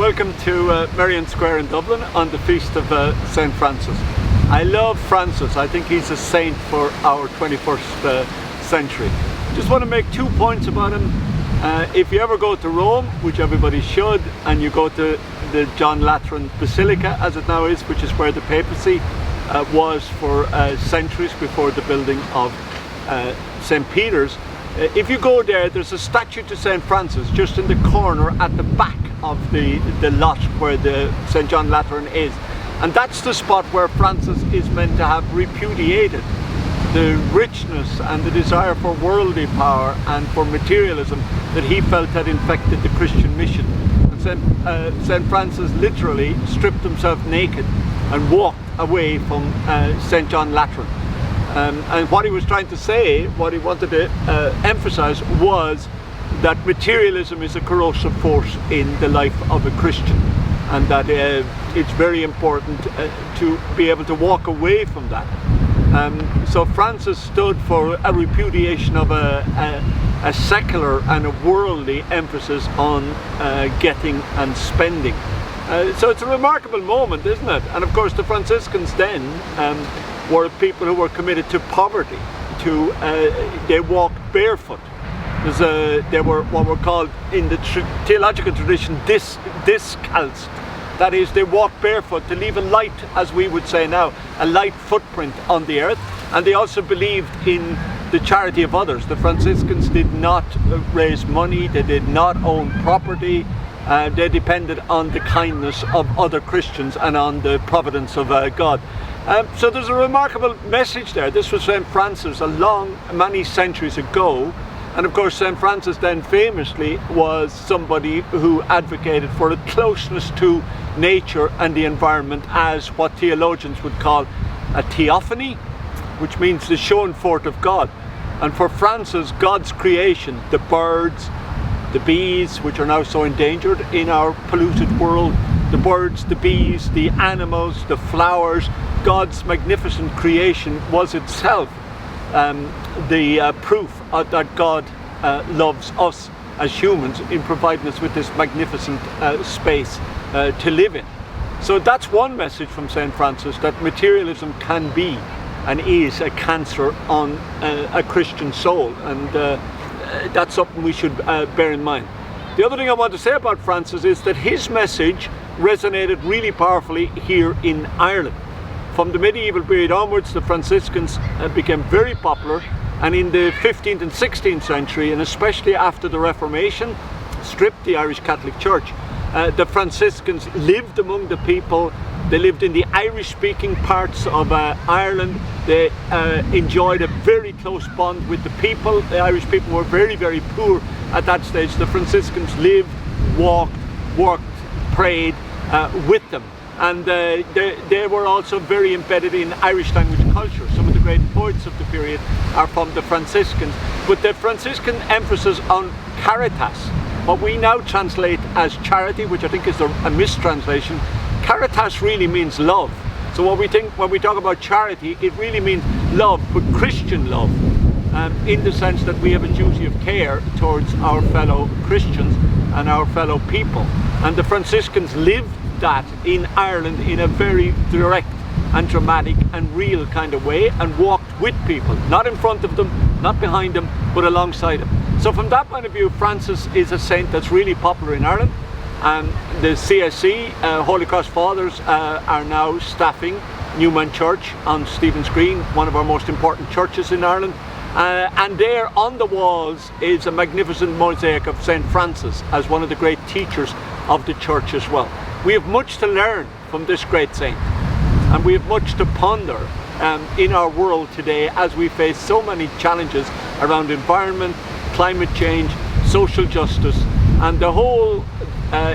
welcome to Merrion Square in Dublin on the feast of St. Francis. I love Francis. I think he's a saint for our 21st century. Just want to make 2 points about him. If you ever go to Rome, which everybody should, and you go to the John Lateran Basilica, as it now is, which is where the papacy was for centuries before the building of St. Peter's. If you go there, there's a statue to St. Francis just in the corner at the back of the lot where the St. John Lateran is. And that's the spot where Francis is meant to have repudiated the richness and the desire for worldly power and for materialism that he felt had infected the Christian mission. And St. Francis literally stripped himself naked and walked away from St. John Lateran. And what he was trying to say, what he wanted to emphasize, was that materialism is a corrosive force in the life of a Christian, and that it's very important to be able to walk away from that. So Francis stood for a repudiation of a secular and a worldly emphasis on getting and spending. So it's a remarkable moment, isn't it? And of course the Franciscans then were people who were committed to poverty. They walked barefoot. They were what were called in the theological tradition discalced. That is, they walked barefoot to leave a light, as we would say now, a light footprint on the earth. And they also believed in the charity of others. The Franciscans did not raise money, they did not own property. They depended on the kindness of other Christians and on the providence of God. So there's a remarkable message there. This was St. Francis many centuries ago. And of course St. Francis then famously was somebody who advocated for a closeness to nature and the environment as what theologians would call a theophany, which means the shown forth of God. And for Francis, God's creation, the birds, the bees, which are now so endangered in our polluted world, the birds, the bees, the animals, the flowers, God's magnificent creation was itself the proof that God loves us as humans in providing us with this magnificent space to live in. So that's one message from St. Francis, that materialism can be and is a cancer on a Christian soul, and that's something we should bear in mind. The other thing I want to say about Francis is that his message resonated really powerfully here in Ireland. From the medieval period onwards, the Franciscans became very popular, and in the 15th and 16th century, and especially after the Reformation stripped the Irish Catholic Church, the Franciscans lived among the people. They lived in the Irish-speaking parts of Ireland. They enjoyed a very close bond with the people. The Irish people were very, very poor at that stage. The Franciscans lived, walked, worked, prayed with them. And they were also very embedded in Irish language culture. Some of the great poets of the period are from the Franciscans. But the Franciscan emphasis on caritas, what we now translate as charity, which I think is a mistranslation, caritas really means love. So what we think when we talk about charity, it really means love, but Christian love, in the sense that we have a duty of care towards our fellow Christians and our fellow people. And the Franciscans lived that in Ireland in a very direct and dramatic and real kind of way, and walked with people, not in front of them, not behind them, but alongside them. So from that point of view, Francis is a saint that's really popular in Ireland. The CSC, Holy Cross Fathers, are now staffing Newman Church on Stephen's Green, one of our most important churches in Ireland. And there on the walls is a magnificent mosaic of St. Francis as one of the great teachers of the church as well. We have much to learn from this great saint, and we have much to ponder in our world today as we face so many challenges around environment, climate change, social justice, and the whole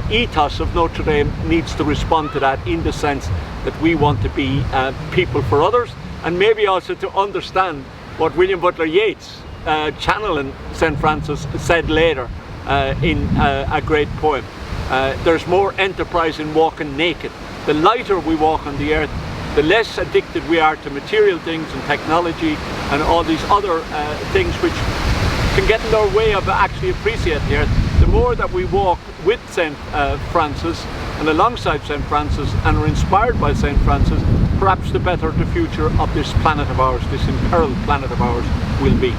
ethos of Notre Dame needs to respond to that in the sense that we want to be people for others, and maybe also to understand what William Butler Yeats, channeling St. Francis, said later in a great poem. There's more enterprise in walking naked. The lighter we walk on the earth, the less addicted we are to material things and technology and all these other things which can get in our way of actually appreciating the earth. The more that we walk with St. Francis and alongside St. Francis and are inspired by St. Francis, perhaps the better the future of this planet of ours, this imperiled planet of ours, will be.